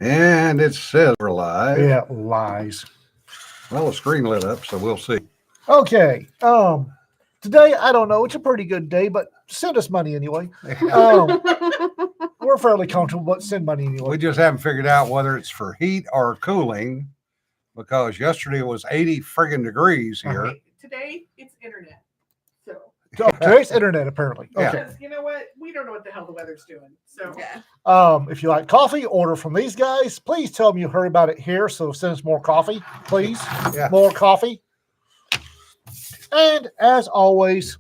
And it says we're live. Yeah, lies. Well, the screen lit up, so we'll see. Okay. Today I don't know. It's a pretty good day, but send us money anyway. We're fairly comfortable, but send money anyway. We just haven't figured out whether it's for heat or cooling because yesterday it was 80 friggin' degrees here. Okay, today it's internet. So Today's internet apparently. Yeah. Okay. because you know what, we don't know what the hell the weather's doing. So If you like coffee, order from these guys. Please tell them you heard about it here, so send us more coffee, please. Yeah. More coffee. And as always,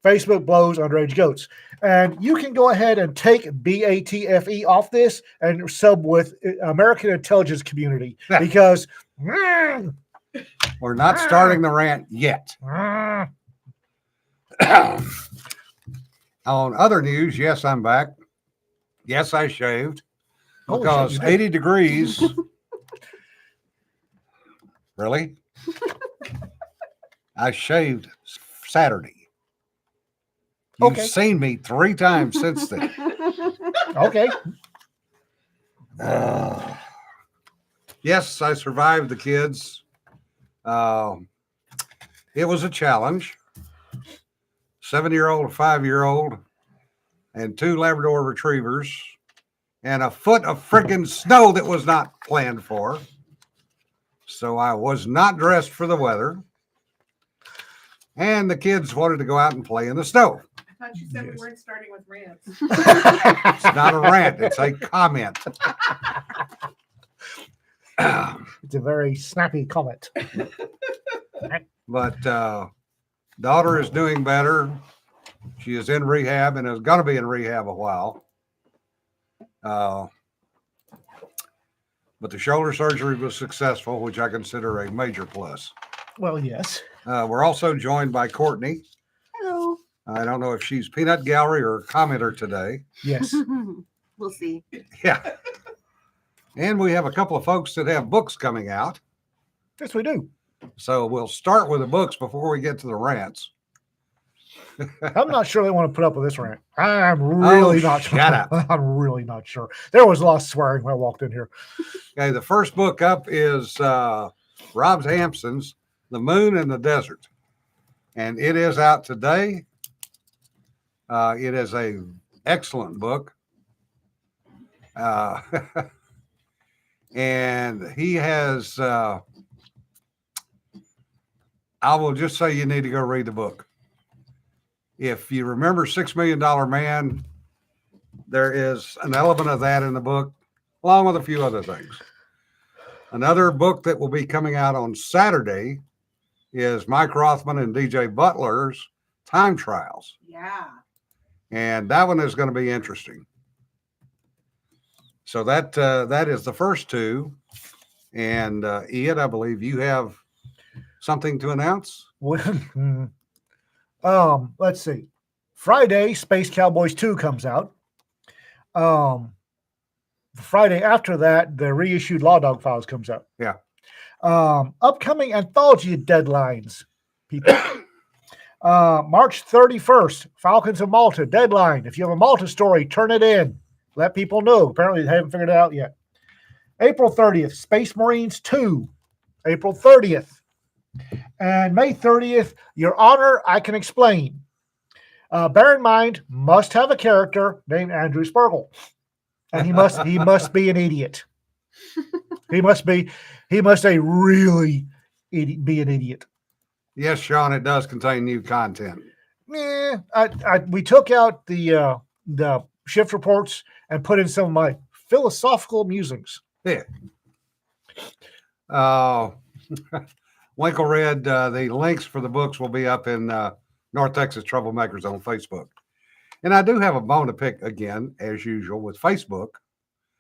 Facebook blows underage goats. And you can go ahead and take BATFE off this and sub with American Intelligence Community because We're not starting the rant yet. On other news, yes, I'm back. Yes, I shaved Holy because shit, you did. 80 degrees. Really? I shaved Saturday. You've Okay. seen me 3 times since then. Okay. Yes, I survived the kids. It was a challenge. 7-year-old, a 5-year-old, and 2 Labrador retrievers, and a foot of friggin' snow that was not planned for. So I was not dressed for the weather. And the kids wanted to go out and play in the snow. I thought you said Yes. we weren't starting with rants. It's not a rant, it's a comment. It's a very snappy comment. But daughter is doing better. She is in rehab and is going to be in rehab a while. But the shoulder surgery was successful, which I consider a major plus. Well, yes. We're also joined by Courtney. Hello. I don't know if she's peanut gallery or commenter today. Yes. We'll see. Yeah. And we have a couple of folks that have books coming out. Yes, we do. So we'll start with the books before we get to the rants. I'm not sure they want to put up with this rant. I'm really not sure. shut up. I'm really not sure. There was a lot of swearing when I walked in here. Okay, the first book up is Rob Hampson's The Moon and the Desert. And it is out today. It is a excellent book. And he has, I will just say you need to go read the book. If you remember $6 Million Man, there is an element of that in the book, along with a few other things. Another book that will be coming out on Saturday is Mike Rothman and DJ Butler's Time Trials. Yeah. And that one is going to be interesting. So that is the first two. And Ian, I believe you have something to announce. Let's see. Friday, Space Cowboys 2 comes out. Friday after that, the reissued Law Dog Files comes out. Yeah. Upcoming anthology deadlines, people. March 31st, Falcons of Malta deadline. If you have a Malta story, turn it in. Let people know. Apparently, they haven't figured it out yet. April 30th, Space Marines 2. April 30th. And May 30th, Your Honor, I Can Explain. Bear in mind, must have a character named Andrew Spergel. And he must be an idiot. He must really be an idiot. Yes, Sean, it does contain new content. We took out the shift reports and put in some of my philosophical musings. Yeah. Winkle Red, the links for the books will be up in North Texas Troublemakers on Facebook. And I do have a bone to pick again, as usual, with Facebook.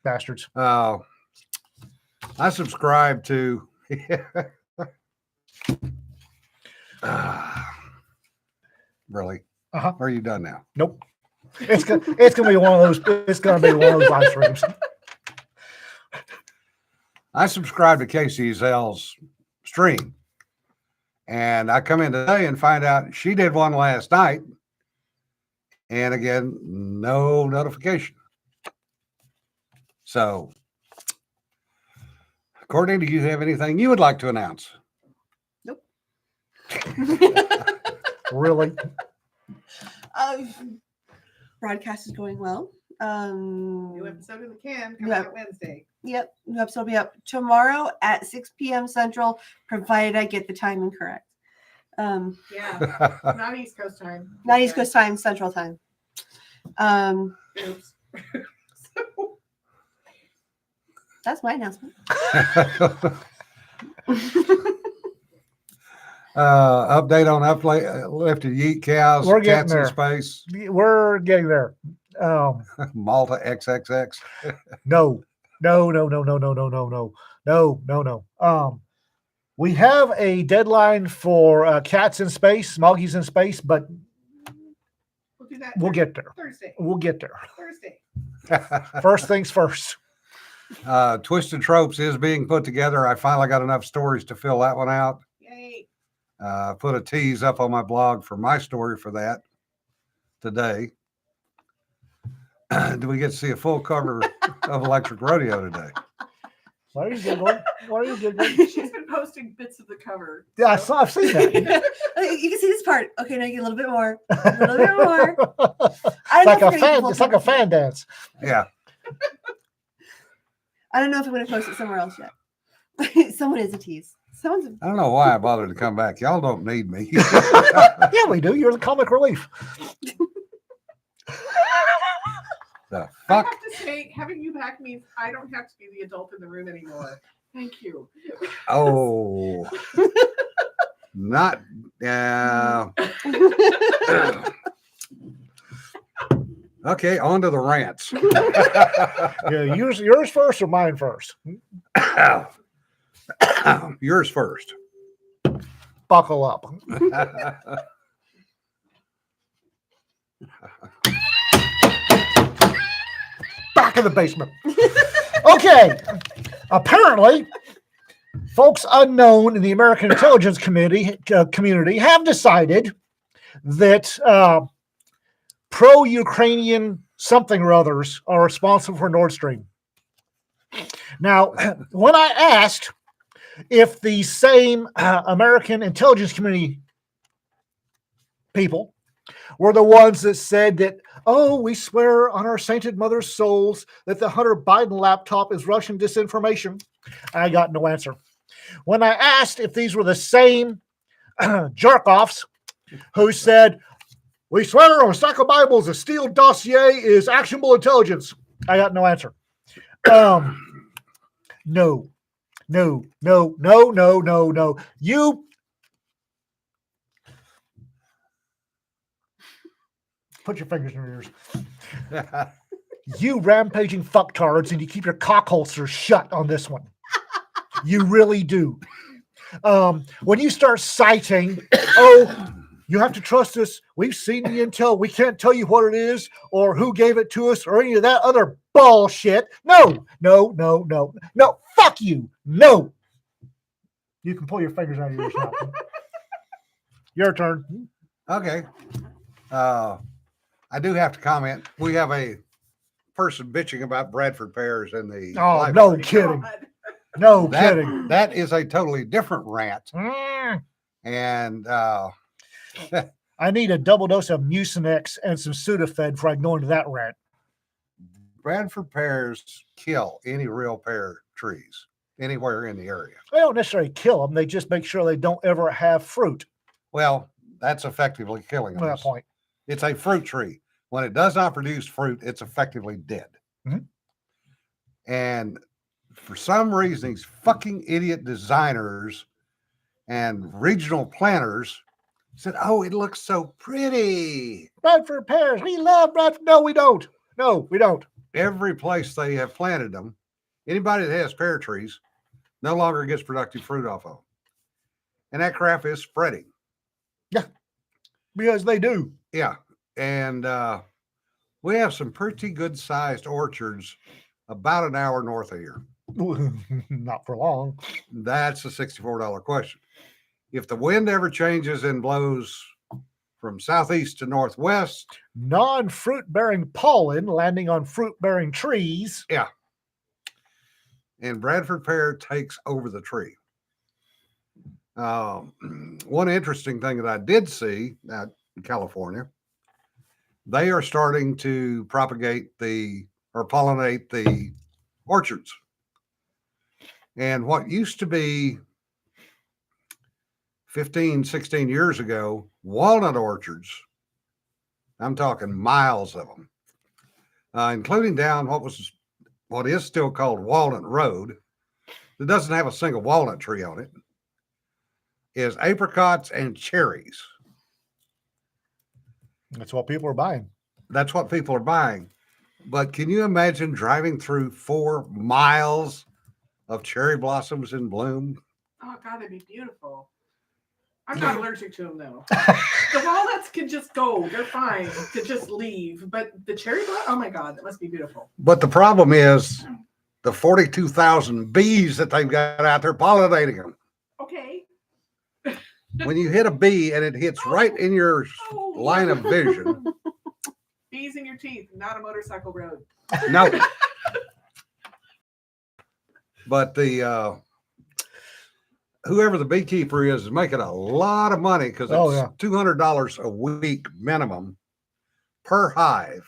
Bastards. I subscribe to. Really? Uh-huh. Are you done now? Nope. It's gonna be one of those. It's gonna be one of those live streams. I subscribe to Casey Zell's stream, and I come in today and find out she did one last night, and again, no notification. So, Courtney, do you have anything you would like to announce? Really? Broadcast is going well. New episode in the can coming Yeah. out Wednesday. Yep, new episode will be up tomorrow at 6 p.m. Central, provided I get the timing correct. Yeah, not East Coast time. Not East Coast time, Central time. Oops. That's my announcement. Update on uplifted yeet cows, We're getting cats in there. space, We're getting there. Malta XXX. No. We have a deadline for cats in space, moggies in space, but We'll do that. we'll get there. Thursday. We'll get there. Thursday. First things first. Twisted Tropes is being put together. I finally got enough stories to fill that one out. Yay. Put a tease up on my blog for my story for that today. Do we get to see a full cover of Electric Rodeo today? Why are you giggling? Why are you giggling? She's been posting bits of the cover. Yeah, so- I've seen that. You can see this part. Okay, now you get a little bit more. A little bit more. It's like a fan. It's like a fan dance. Yeah. I don't know if I'm going to post it somewhere else yet. Someone is a tease. Someone's. I don't know why I bothered to come back. Y'all don't need me. Yeah, we do. You're the comic relief. The I fuck? have to say, having you back means I don't have to be the adult in the room anymore. Thank you. Oh. Not. Okay, on to the rants. Yeah, yours first or mine first? Yours first. Buckle up. Back in the basement. Okay. Apparently, folks unknown in the American intelligence community have decided that pro-Ukrainian something or others are responsible for Nord Stream. Now, when I asked if the same American intelligence community people were the ones that said that, oh, we swear on our sainted mother's souls that the Hunter Biden laptop is Russian disinformation, I got no answer. When I asked if these were the same jerk-offs who said, we swear on a stack of Bibles, a Steele dossier is actionable intelligence, I got no answer. No. You put your fingers in your ears. You rampaging fucktards, and you keep your cock holsters shut on this one. You really do. When you start citing, oh, you have to trust us. We've seen the intel. We can't tell you what it is or who gave it to us or any of that other bullshit. No. Fuck you. No. You can pull your fingers out of your ears now. Your turn. Okay. I do have to comment. We have a person bitching about Bradford pears in the Oh, library. no kidding. God. No kidding. That is a totally different rant. Mm. And I need a double dose of Mucinex and some Sudafed before I go into that rant. Bradford pears kill any real pear trees anywhere in the area. They don't necessarily kill them. They just make sure they don't ever have fruit Well, that's effectively killing at them. that point. It's a fruit tree. When it does not produce fruit, it's effectively dead. Mhm. And for some reason, these fucking idiot designers and regional planners said, oh, it looks so pretty. Bradford pears. We love Bradford. No, we don't. No, we don't. Every place they have planted them, anybody that has pear trees no longer gets productive fruit off of them. And that crap is spreading. Because they do. Yeah. And we have some pretty good sized orchards about an hour north of here. Not for long. That's a $64 question. If the wind ever changes and blows from southeast to northwest, Non-fruit bearing pollen landing on fruit bearing trees. and Bradford Pear takes over the tree. One interesting thing that I did see out in California, they are starting to propagate or pollinate the orchards. And what used to be 15, 16 years ago, walnut orchards, I'm talking miles of them, including down what is still called Walnut Road, that doesn't have a single walnut tree on it, is apricots and cherries. That's what people are buying. That's what people are buying. But can you imagine driving through 4 miles of cherry blossoms in bloom? Oh God, that'd be beautiful. I'm not allergic to them though. The walnuts can just go; they're fine to just leave. But the cherry blossom, oh my God, that must be beautiful. But the problem is the 42,000 bees that they've got out there pollinating them. Okay. When you hit a bee and it hits right in your Oh. line of vision, Bees in your teeth, not a motorcycle road. no. But the whoever the beekeeper is making a lot of money because it's Oh, yeah. $200 a week minimum per hive,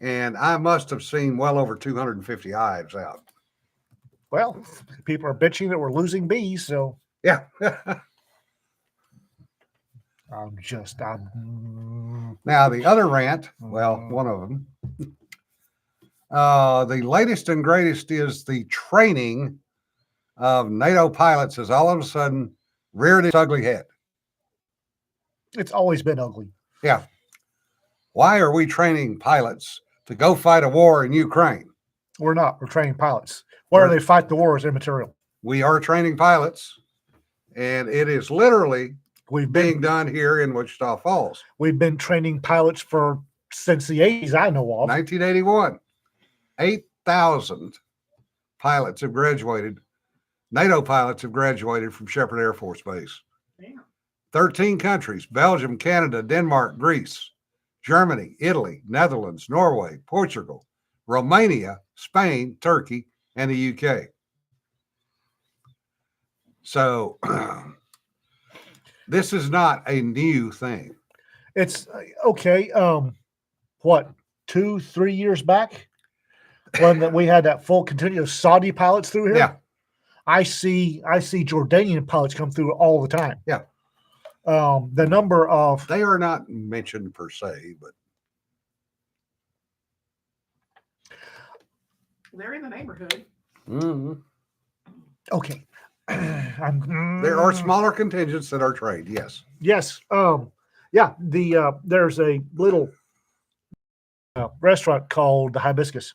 and I must have seen well over 250 hives out. Well, people are bitching that we're losing bees, so Yeah. Now the other rant, well, one of them. The latest and greatest is the training of NATO pilots has all of a sudden reared its ugly head. it's always been ugly. Yeah. Why are we training pilots to go fight a war in Ukraine? We're not. We're training pilots. Where they fight the war is immaterial. We are training pilots, and it is literally We've being been done here in Wichita Falls. we've been training pilots since the 80s, I know of. 1981, 8,000 pilots have graduated. NATO pilots have graduated from Shepherd Air Force Base. Damn. 13 countries: Belgium, Canada, Denmark, Greece, Germany, Italy, Netherlands, Norway, Portugal, Romania, Spain, Turkey, and the UK. So this is not a new thing. It's okay. What, 2-3 years back when we had that full continuous Saudi pilots through here? Yeah. I see Jordanian pilots come through all the time. Yeah. The number of They are not mentioned per se, but They're in the neighborhood. okay. there are smaller contingents that are trained. Yes. Yes. Yeah. There's a little restaurant called the Hibiscus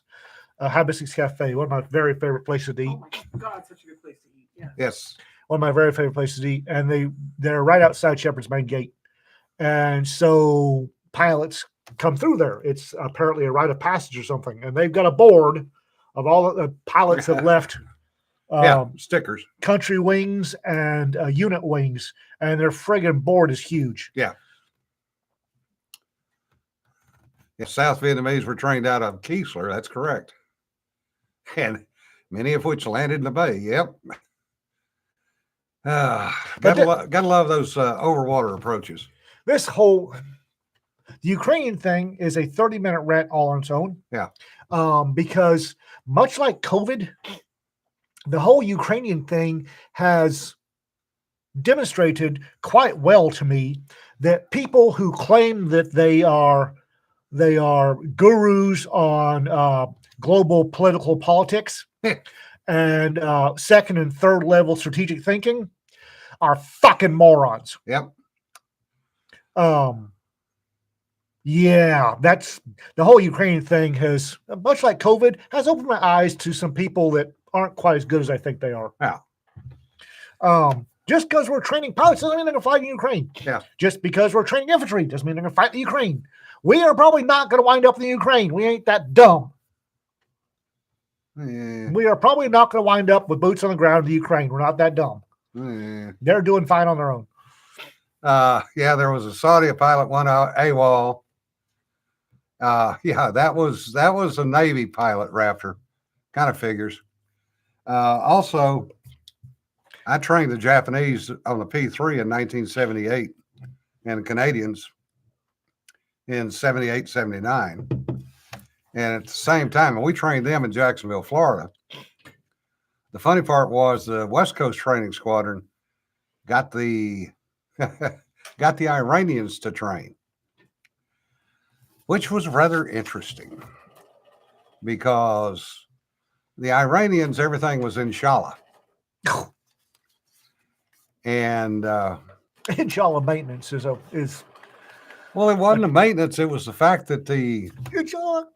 Cafe. One of my very favorite places to eat. Oh my God, such a good place to eat. Yeah. Yes. One of my very favorite places to eat, and they're right outside Shepherd's main gate, and so pilots come through there. It's apparently a rite of passage or something, and they've got a board of all the pilots that left. Stickers. Country wings and unit wings, and their friggin' board is huge. Yeah. South Vietnamese were trained out of Keesler. That's correct. And many of which landed in the bay. Yep. Gotta love those overwater approaches. This whole the Ukrainian thing is a 30-minute rant all on its own. Yeah. Because much like COVID, the whole Ukrainian thing has demonstrated quite well to me that people who claim that they are gurus on global political politics and second and third level strategic thinking are fucking morons. Yep. Yeah, that's the whole Ukrainian thing has, much like COVID, has opened my eyes to some people that aren't quite as good as I think they are. Yeah. Just because we're training pilots doesn't mean they're going to fight in Ukraine. Yeah. Just because we're training infantry doesn't mean they're going to fight in Ukraine. We are probably not going to wind up in the Ukraine. We ain't that dumb. We are probably not going to wind up with boots on the ground in the Ukraine. We're not that dumb. They're doing fine on their own. Yeah, there was a Saudi pilot went out AWOL. Yeah, that was a Navy pilot, Raptor. Kind of figures. Also, I trained the Japanese on the P3 in 1978 and the Canadians in 78, 79. And at the same time, we trained them in Jacksonville, Florida. The funny part was the West Coast Training Squadron got the got the Iranians to train, which was rather interesting because the Iranians, everything was inshallah. And Inshallah maintenance is well, it wasn't the maintenance, it was the fact that the inshallah.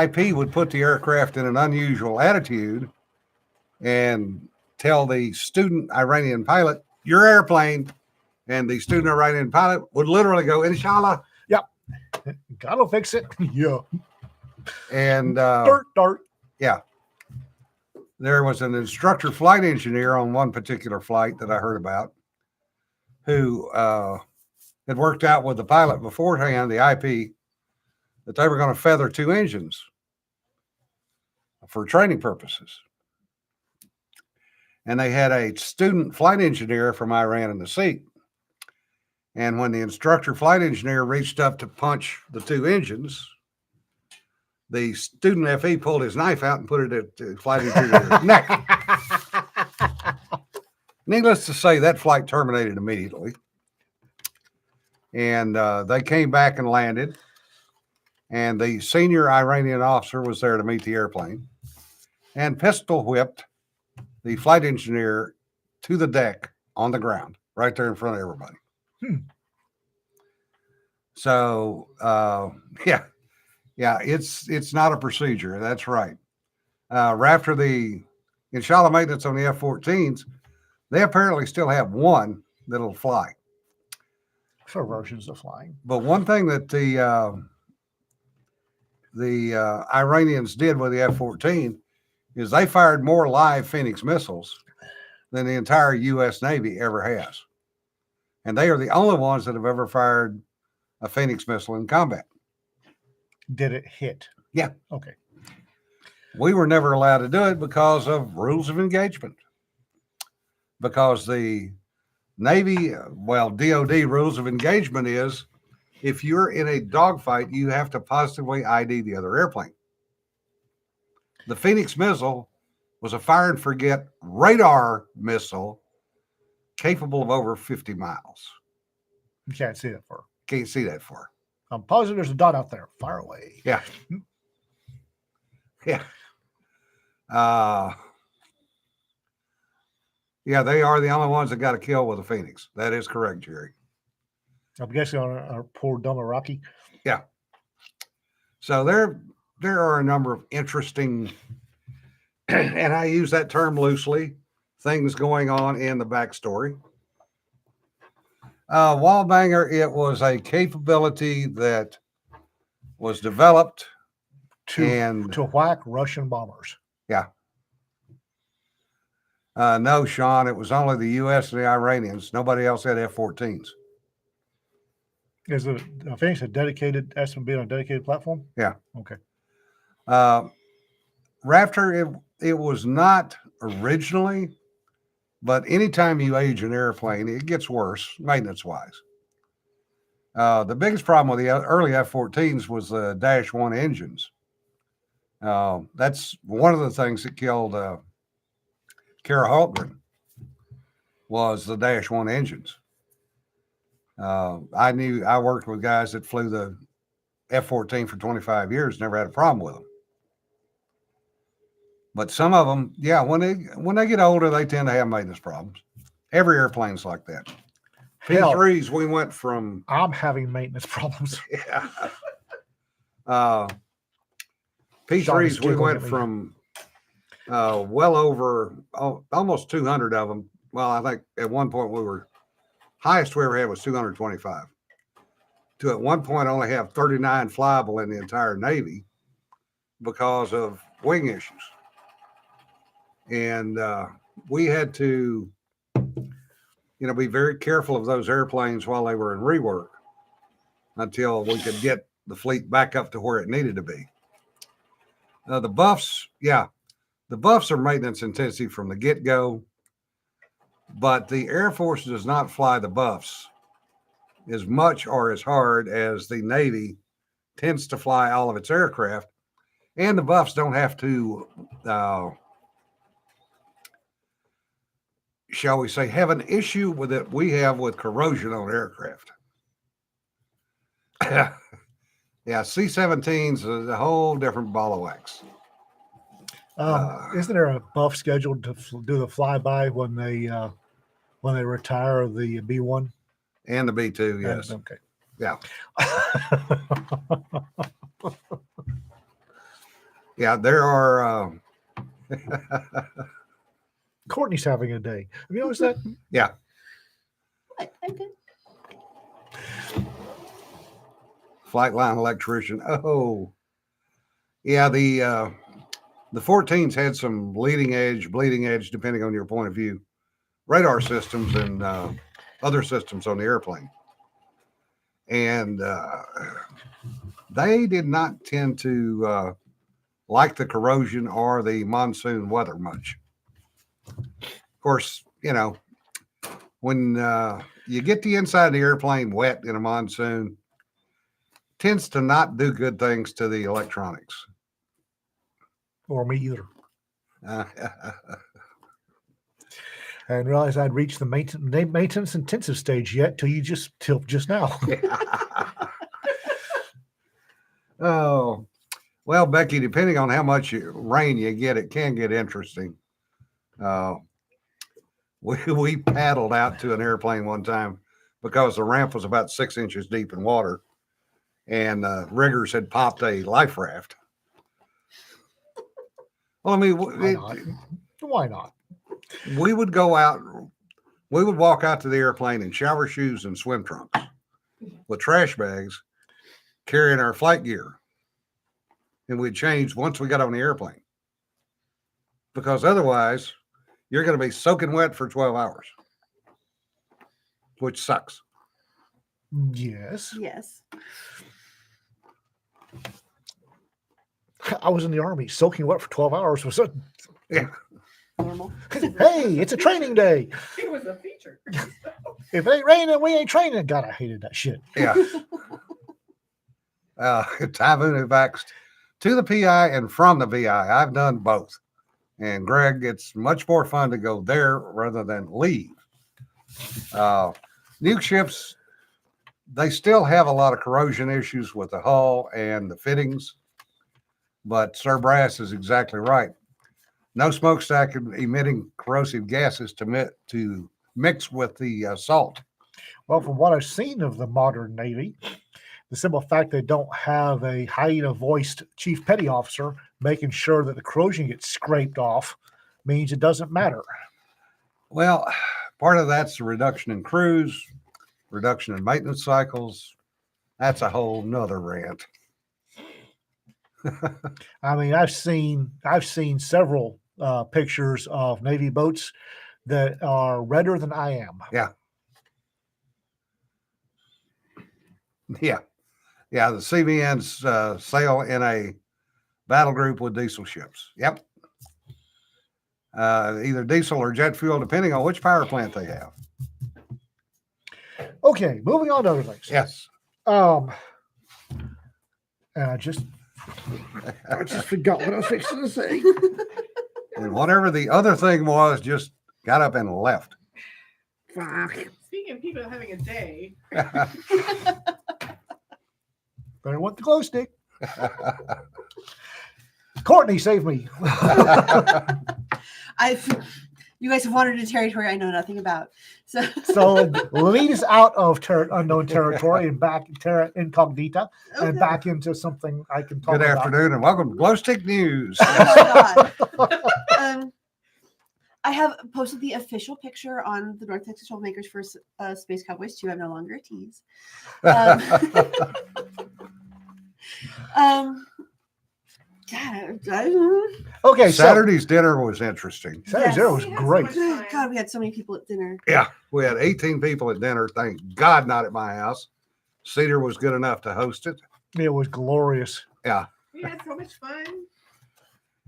IP would put the aircraft in an unusual attitude and tell the student Iranian pilot, your airplane. And the student Iranian pilot would literally go, inshallah. God'll fix it. Yeah. And Dart. there was an instructor flight engineer on one particular flight that I heard about who had worked out with the pilot beforehand, the IP, that they were going to feather 2 engines for training purposes. And they had a student flight engineer from Iran in the seat. And when the instructor flight engineer reached up to punch the 2 engines, the student FE pulled his knife out and put it at the flight engineer's neck. Needless to say, that flight terminated immediately. And they came back and landed. And the senior Iranian officer was there to meet the airplane and pistol whipped the flight engineer to the deck on the ground, right there in front of everybody. So, yeah, it's not a procedure. That's right. After the inshallah maintenance on the F-14s, they apparently still have one that'll fly. For versions of flying. But one thing that the Iranians did with the F-14 is they fired more live Phoenix missiles than the entire U.S. Navy ever has. And they are the only ones that have ever fired a Phoenix missile in combat. Did it hit? Yeah. Okay. We were never allowed to do it because of rules of engagement. Because the Navy, DOD rules of engagement is if you're in a dogfight, you have to positively ID the other airplane. The Phoenix missile was a fire and forget radar missile capable of over 50 miles. You can't see that far. Can't see that far. I'm positive there's a dot out there. Fire away. Yeah. Yeah. Yeah, they are the only ones that got a kill with a Phoenix. That is correct, Jerry. I'm guessing on our poor dumb Iraqi. So there are a number of interesting, and I use that term loosely, things going on in the backstory. Wallbanger, it was a capability that was developed to whack Russian bombers. No, Sean, it was only the U.S. and the Iranians. Nobody else had F-14s. Is it Phoenix a dedicated SMB on a dedicated platform? Yeah. Okay. Raptor, it was not originally, but anytime you age an airplane, it gets worse maintenance-wise. The biggest problem with the early F-14s was the Dash 1 engines. That's one of the things that killed Kara Hultgren was the Dash 1 engines. I worked with guys that flew the F-14 for 25 years, never had a problem with them. But some of them, when they get older, they tend to have maintenance problems. Every airplane's like that. Hell, P3s, we went from I'm having maintenance problems. P3s, we giggling went at me. from well over almost 200 of them. Well, I think at one point highest we ever had was 225. To at one point only have 39 flyable in the entire Navy because of wing issues. And we had to, be very careful of those airplanes while they were in rework until we could get the fleet back up to where it needed to be. The Buffs, The buffs are maintenance intensive from the get-go, but the Air Force does not fly the buffs as much or as hard as the Navy tends to fly all of its aircraft. And the buffs don't have to, shall we say, have an issue with it we have with corrosion on aircraft. Yeah, C-17s is a whole different ball of wax. Isn't there a buff scheduled to do the flyby when they retire the B-1? And the B-2, yes. Okay. Yeah. Yeah, there are. Courtney's having a day. Have you noticed that? Yeah. What? I'm good. Flight line electrician. Oh, yeah. The 14s had some bleeding edge, depending on your point of view, radar systems and other systems on the airplane. And they did not tend to like the corrosion or the monsoon weather much. Of course, you know, when you get the inside of the airplane wet in a monsoon, tends to not do good things to the electronics. Or me either. I didn't realize I'd reached the maintenance intensive stage yet till just now. Oh, well, Becky, depending on how much rain you get, it can get interesting. We paddled out to an airplane one time because the ramp was about 6 inches deep in water, and riggers had popped a life raft. Well, I mean, Why not? we would go out, we would walk out to the airplane in shower shoes and swim trunks with trash bags, carrying our flight gear. And we'd change once we got on the airplane, because otherwise you're going to be soaking wet for 12 hours, which sucks. Yes. Yes. I was in the Army. Soaking wet for 12 hours was Normal. hey, it's a training day. It was a feature. If it ain't raining, we ain't training. God, I hated that shit. Yeah. Typhoon evacs to the PI and from the VI. I've done both. And Greg, it's much more fun to go there rather than leave. Nuke ships, they still have a lot of corrosion issues with the hull and the fittings. But Sir Brass is exactly right. No smokestack emitting corrosive gases to mix with the salt. Well, from what I've seen of the modern Navy, the simple fact they don't have a hyena-voiced chief petty officer making sure that the corrosion gets scraped off means it doesn't matter. Well, part of that's the reduction in crews, reduction in maintenance cycles. That's a whole nother rant. I mean, I've seen several pictures of Navy boats that are redder than I am. Yeah. Yeah. Yeah. The CVNs sail in a battle group with diesel ships. Yep. Either diesel or jet fuel, depending on which power plant they have. Okay, moving on to other things. Yes. And I just forgot what I was fixing to say. And whatever the other thing was, just got up and left. Speaking of people having a day, Better want the glow stick. Courtney, save me. You guys have wandered into territory I know nothing about. So lead us out of unknown territory and back terra incognita and Okay. back into something I can talk Good about. afternoon and welcome to Glow Stick News. Oh my God. I have posted the official picture on the North Texas Troublemakers for Space Cowboys 2. I'm no longer a tease. Okay, Saturday's dinner was interesting. so Saturday's dinner was Yes. great. God, we had so many people at dinner. Yeah, we had 18 people at dinner. Thank God not at my house. Cedar was good enough to host it. It was glorious. Yeah. we had so much fun.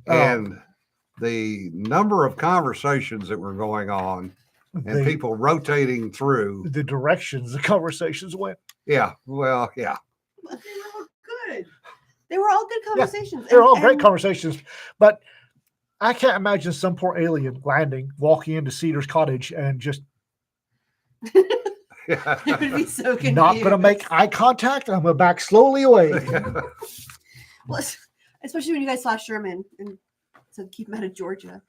Oh. And the number of conversations that were going on and The, people rotating through. the directions the conversations went. Yeah. Well, yeah. They were all good. They were all good conversations. They're all great and- conversations, but I can't imagine some poor alien landing, walking into Cedar's cottage and just It would be so confused. not going to make eye contact. And I'm going to back slowly away. Well, especially when you guys saw Sherman and said keep him out of Georgia.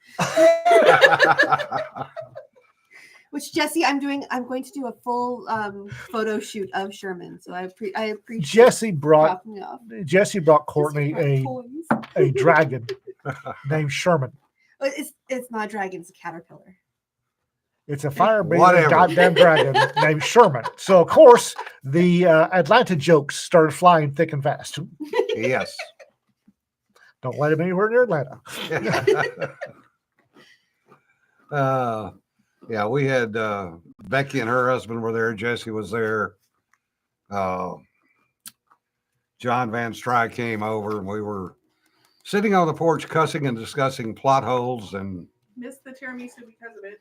Which Jesse, I'm going to do a full photo shoot of Sherman. So I appreciate Jesse brought dropping me off. Courtney Just for toys. a dragon named Sherman. But it's not a dragon, it's a caterpillar. It's a fire-breathing Whatever. goddamn dragon named Sherman. So of course the Atlanta jokes started flying thick and fast. Yes. Don't let him anywhere near Atlanta. Yeah, we had Becky and her husband were there. Jesse was there. John Van Stry came over, and we were sitting on the porch cussing and discussing plot holes. And Missed the tiramisu because of it.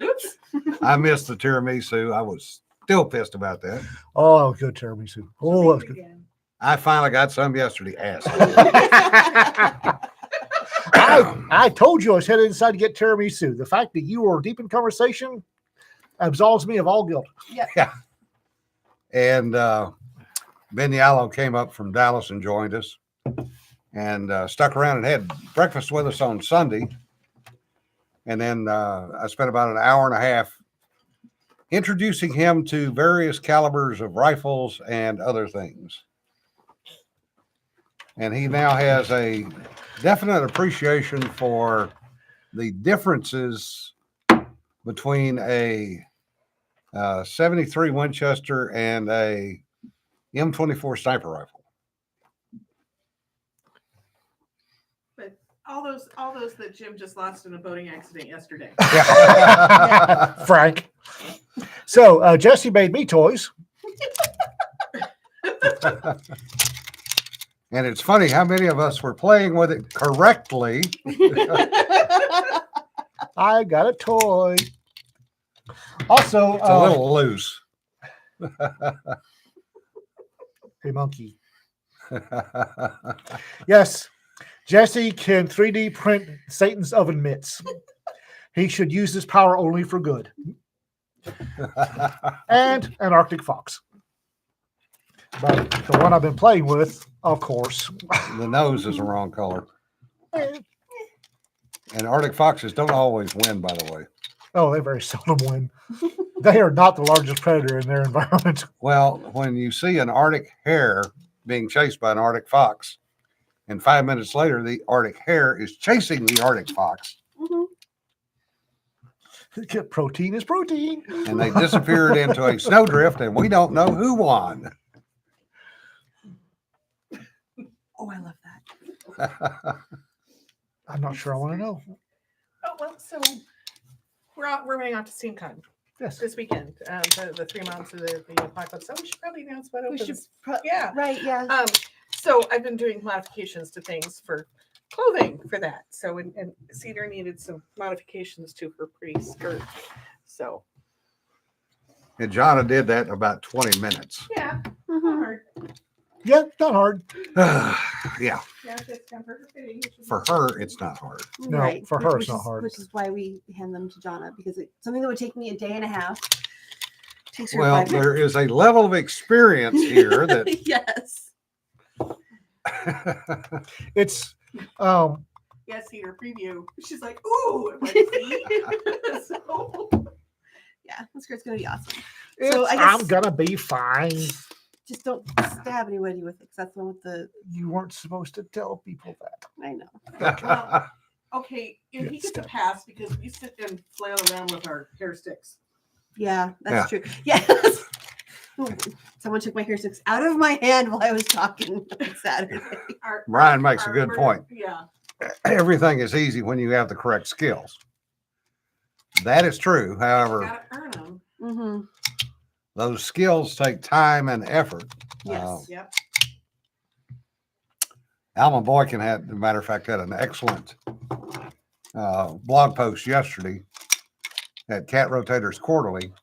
Oops. I missed the tiramisu. I was still pissed about that. Oh, good tiramisu. Oh, that was good. Again. I finally got some yesterday. Asshole. I told you I was headed inside to get tiramisu. The fact that you were deep in conversation absolves me of all guilt. And Ben Yallow came up from Dallas and joined us and stuck around and had breakfast with us on Sunday. And then I spent about an hour and a half introducing him to various calibers of rifles and other things. And he now has a definite appreciation for the differences between a 73 Winchester and a M24 sniper rifle. But all those that Jim just lost in a boating accident yesterday. Frank. So Jesse made me toys. And it's funny how many of us were playing with it correctly. I got a toy. Also, It's a little loose. a monkey. Yes, Jesse can 3D print Satan's oven mitts. He should use this power only for good. And an Arctic fox. But the one I've been playing with, of course. The nose is the wrong color. And Arctic foxes don't always win, by the way. Oh, they very seldom win. They are not the largest predator in their environment. Well, when you see an Arctic hare being chased by an Arctic fox, and 5 minutes later, the Arctic hare is chasing the Arctic fox, Mhm. Protein is protein. and they disappeared into a snowdrift, and we don't know who won. Oh, I love that. I'm not sure I want to know. Oh well, so we're going out to SceneCon Yes. this weekend. The 3 months of the apocalypse. So we should probably announce what We opens. should Yeah. right, yeah. So I've been doing modifications to things for clothing for that. So and Cedar needed some modifications too for pretty skirt. So And Jonna did that in about 20 minutes. Yeah. Mhm. Hard. Yeah, not hard. Yeah, Yeah, just temper fitting. which is- for her, it's not hard. No, Right. for her, Which it's not is- hard. Which is why we hand them to Jonna, because it's something that would take me a day and a half takes her Well, 5 minutes. there is a level of experience here that Yes. It's Yes, Cedar preview. She's like, ooh. I'm like, see? So, Yeah, this skirt's gonna be awesome. it's So I I'm guess- gonna be fine. Just don't stab anybody with it, because that's the one with the. You weren't supposed to tell people that. I know. okay, and he Yes. gets a pass because we sit and flail around with our hair sticks. Yeah, that's true. Yes. Someone took my hair sticks out of my hand while I was talking on Saturday. Brian makes a good point. Yeah. Everything is easy when you have the correct skills. That is true. However, Gotta earn them. Mm-hmm. those skills take time and effort. Yes. Yep. Alma Boykin had, as a matter of fact, had an excellent blog post yesterday at Cat Rotators Quarterly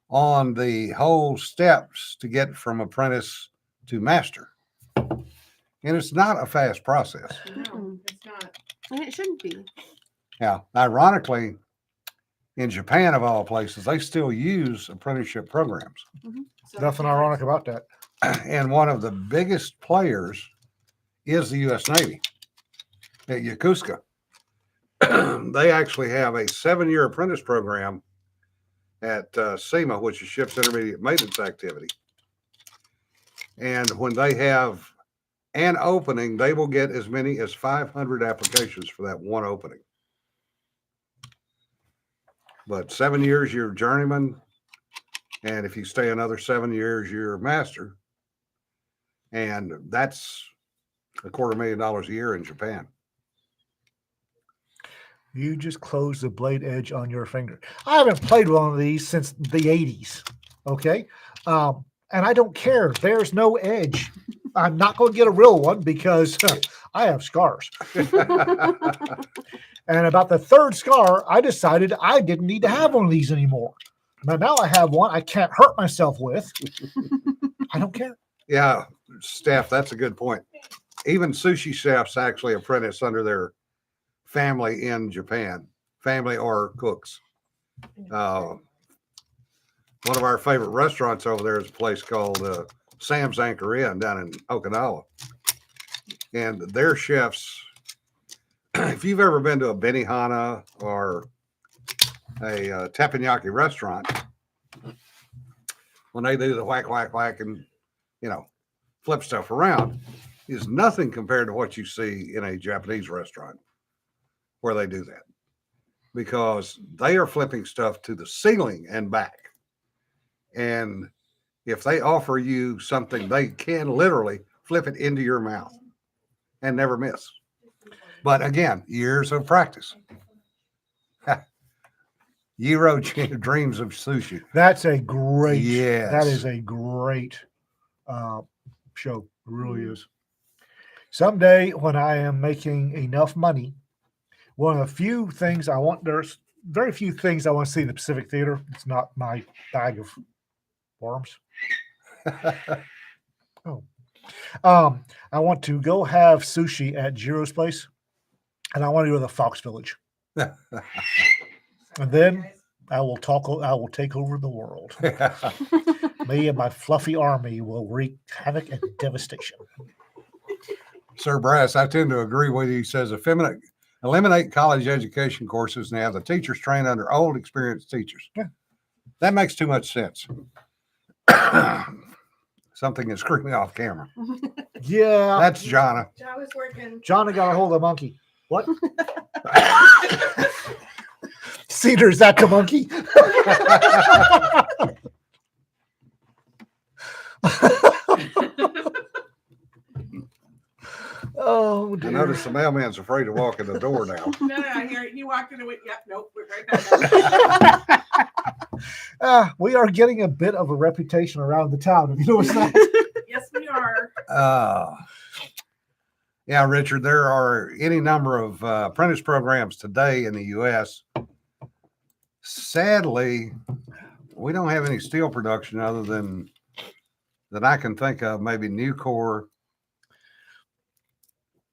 on the whole steps to get from apprentice to master. And it's not a fast process. No, it's not. And it shouldn't be. Now, ironically, in Japan, of all places, they still use apprenticeship programs. So Nothing yeah, ironic about that. And one of the biggest players is the U.S. Navy at Yokosuka. They actually have a 7-year apprentice program at SEMA, which is Ship's Intermediate Maintenance Activity. And when they have an opening, they will get as many as 500 applications for that one opening. But 7 years, you're journeyman. And if you stay another 7 years, you're master. And that's $250,000 a year in Japan. You just close the blade edge on your finger. I haven't played one of these since the 80s. Okay. And I don't care. There's no edge. I'm not going to get a real one because I have scars. And about the third scar, I decided I didn't need to have one of these anymore. But now I have one I can't hurt myself with. I don't care. Yeah, Steph, that's a good point. Even sushi chefs actually apprentice under their family in Japan, family or cooks. One of our favorite restaurants over there is a place called Sam's Anchor Inn down in Okinawa. And their chefs, if you've ever been to a Benihana or a teppanyaki restaurant, when they do the whack, whack, whack and, flip stuff around, is nothing compared to what you see in a Japanese restaurant where they do that. Because they are flipping stuff to the ceiling and back. And if they offer you something, they can literally flip it into your mouth and never miss. But again, years of practice. Jiro dreams of sushi. That's a great, Yes. that is a great show. It really is. Someday when I am making enough money, one of the few things I want, there's very few things I want to see in the Pacific Theater. It's not my bag of worms. I want to go have sushi at Jiro's place, and I want to go to the Fox Village. And then I will take over the world. Me and my fluffy army will wreak havoc and devastation. Sir Brass, I tend to agree with you. He says eliminate college education courses and have the teachers train under old, experienced teachers. Yeah. That makes too much sense. Something is screaming off camera. Yeah. That's Jonna. John is working. Johnny got a hold of the monkey. What? Cedar, is that the monkey? Oh, I dear. noticed the mailman's afraid to walk in the door now. No, I hear it. You walked into it. Yep, nope, we're right back. We are getting a bit of a reputation around the town. Have you noticed that? Yes, we are. Yeah, Richard, there are any number of apprentice programs today in the U.S. Sadly, we don't have any steel production other than that I can think of. Maybe Nucor.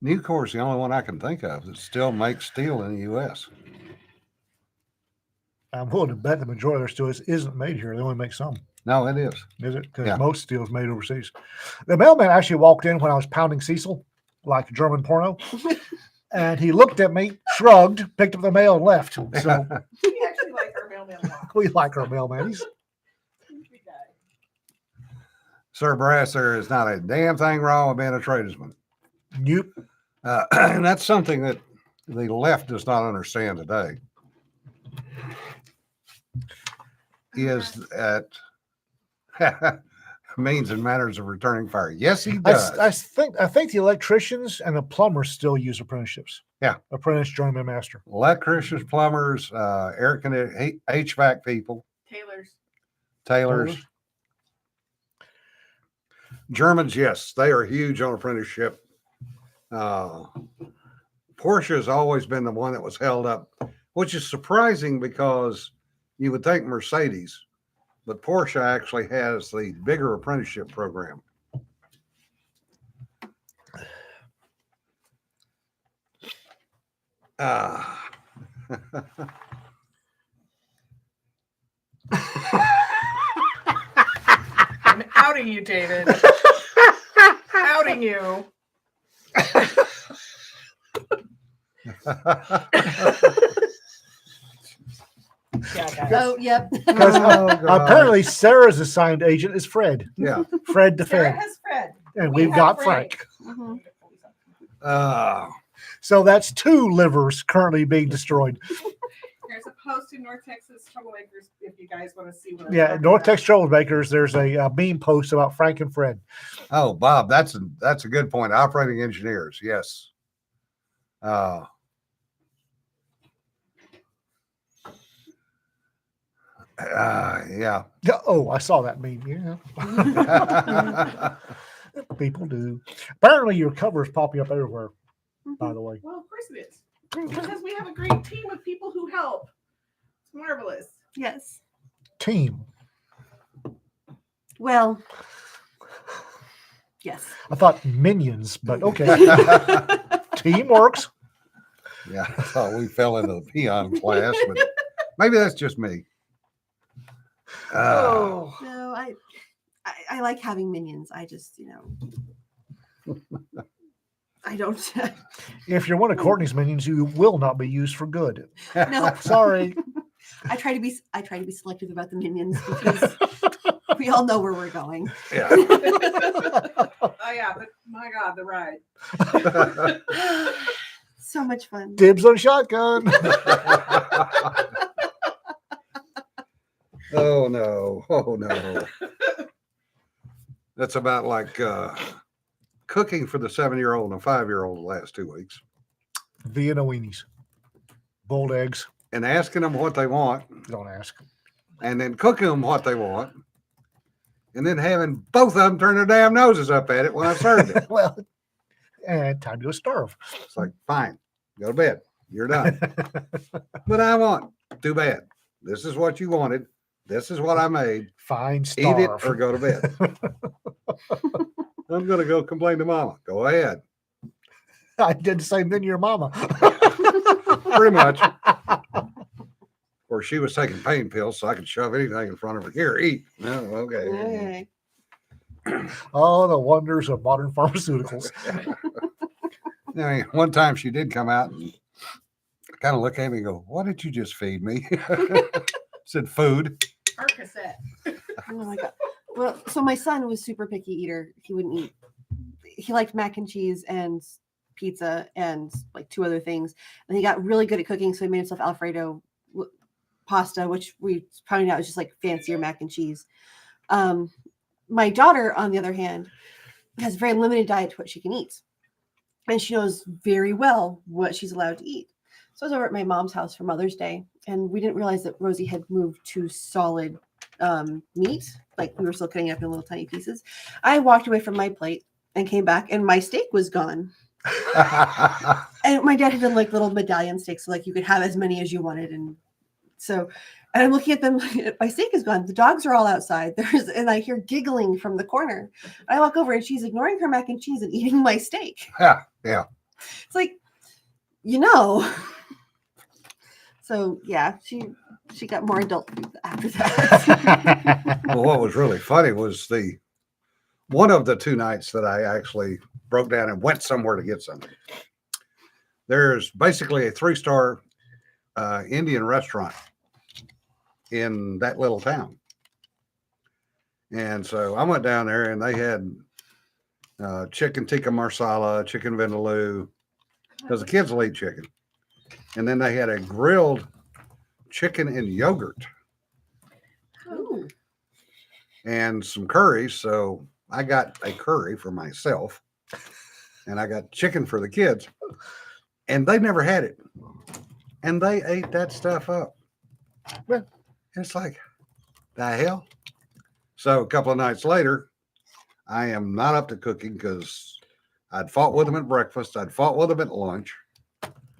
Nucor is the only one I can think of that still makes steel in the U.S. I'm willing to bet the majority of their steel isn't made here. They only make some. No, it is. Is it? Because Yeah. most steel is made overseas. The mailman actually walked in when I was pounding Cecil, like German porno. And he looked at me, shrugged, picked up the mail, and left. So We actually like our mailman a lot. we like our mailman. He's Good guy. Sir Brass, there is not a damn thing wrong with being a tradesman. nope. And that's something that the left does not understand today. Is that means and manners of returning fire? Yes, he does. I think the electricians and the plumbers still use apprenticeships. Yeah. Apprentice, journeyman, master. Electricians, plumbers, air conditioning, HVAC people, Taylor's. tailors. Germans, yes, they are huge on apprenticeship. Porsche has always been the one that was held up, which is surprising because you would think Mercedes, but Porsche actually has the bigger apprenticeship program. Ah. I'm outing you, David. Outing you. Yeah, guys. Oh, yep. Because Oh, God. apparently Sarah's assigned agent is Fred. Yeah. Fred the Sarah Fed. has Fred. And We we've have got Frank. Mhm. Uh, So that's 2 livers currently being destroyed. There's a post in North Texas Troublemakers if you guys want to see what I'm Yeah, talking North about. Texas Troublemakers, there's a meme post about Frank and Fred. oh, Bob, that's a good point. Operating engineers, yes. Yeah. Oh, I saw that meme. Yeah, people do. Apparently, your cover is popping up everywhere, by the way. Well, of course it is. Because we have a great team of people who help. It's marvelous. Yes. Team. Well, yes. I thought minions, but okay. Team works. Yeah, I thought we fell into the peon class, but maybe that's just me. Oh. No, I like having minions. I just, I don't. If you're one of Courtney's minions, you will not be used for good. No. Sorry. I try to be selective about the minions because we all know where we're going. Yeah. Oh yeah, but my God, the ride. So much fun. Dibs on shotgun. Oh no. Oh no. That's about like cooking for the 7-year-old and a 5-year-old the last 2 weeks Vienna weenies. Boiled eggs. and asking them what they want Don't ask. and then cooking them what they want and then having both of them turn their damn noses up at it when I served it. Well, and time to go starve. It's like, fine, go to bed. You're done. But I want, too bad. This is what you wanted. This is what I made. Fine, Eat starve. it or go to bed. I'm going to go complain to mama. Go ahead. I did the same thing to your mama. Pretty much. Or she was taking pain pills so I could shove anything in front of her. Here, eat. No, okay. Okay. Oh, the wonders of modern pharmaceuticals. I mean, one time she did come out and kind of look at me and go, what did you just feed me? Said food. Percocet. Oh my god. Well, so my son was super picky eater. He wouldn't eat. He liked mac and cheese and pizza and like 2 other things. And he got really good at cooking, so he made himself Alfredo pasta, which we found out was just like fancier mac and cheese. My daughter, on the other hand, has a very limited diet to what she can eat, and she knows very well what she's allowed to eat. So I was over at my mom's house for Mother's Day, and we didn't realize that Rosie had moved to solid meat. Like we were still cutting it up in little tiny pieces. I walked away from my plate and came back, and my steak was gone. And my dad had done like little medallion steaks, so like you could have as many as you wanted. And so, and I'm looking at them, my steak is gone. The dogs are all outside. And I hear giggling from the corner. I walk over and she's ignoring her mac and cheese and eating my steak. Yeah, yeah. It's like, So yeah, she got more adult after that. Well, what was really funny was one of the 2 nights that I actually broke down and went somewhere to get something. There's basically a 3-star Indian restaurant in that little town. And so I went down there and they had chicken tikka marsala, chicken vindaloo, because the kids will eat chicken. And then they had a grilled chicken and yogurt Ooh. and some curries. So I got a curry for myself and I got chicken for the kids. And they never had it. And they ate that stuff up. Yeah. It's like, the hell? So a couple of nights later, I am not up to cooking because I'd fought with them at breakfast. I'd fought with them at lunch.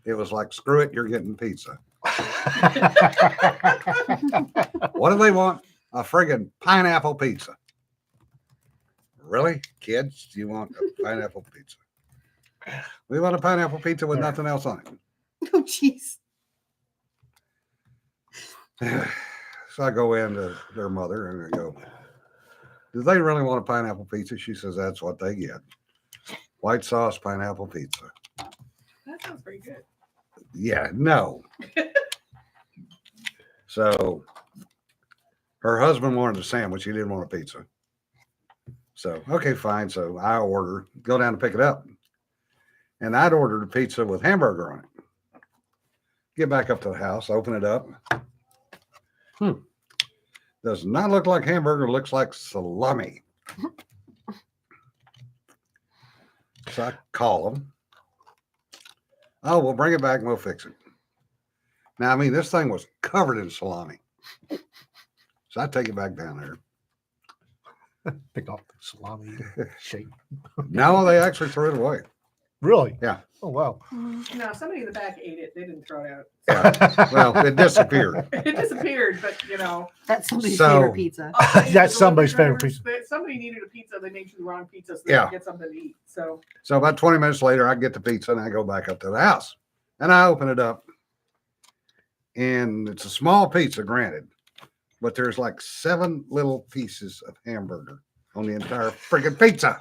It was like, screw it, you're getting pizza. What do they want? A friggin' pineapple pizza. Really? Kids, do you want a pineapple pizza? We want a pineapple pizza with nothing else on it. Oh, jeez. So I go in to their mother and I go, do they really want a pineapple pizza? She says, that's what they get. White sauce pineapple pizza. That sounds pretty good. Yeah, no. So her husband wanted a sandwich. He didn't want a pizza. So, okay, fine. So I order, go down to pick it up. And I'd ordered a pizza with hamburger on it. Get back up to the house, open it up. Does not look like hamburger, looks like salami. So I call them. Oh, we'll bring it back and we'll fix it. Now, I mean, this thing was covered in salami. So I take it back down there. Pick off the salami shape. No, they actually threw it away. Really? Yeah. Oh, wow. No, somebody in the back ate it. They didn't throw it out. Yeah. Well, it disappeared. It disappeared, but you know. That's somebody's So- favorite pizza. That's somebody's favorite Somebody needed a pizza. They made you the wrong pizza so they Yeah. could get something to eat. So So about 20 minutes later, I get the pizza and I go back up to the house. And I open it up. And it's a small pizza, granted. But there's like 7 little pieces of hamburger on the entire freaking pizza.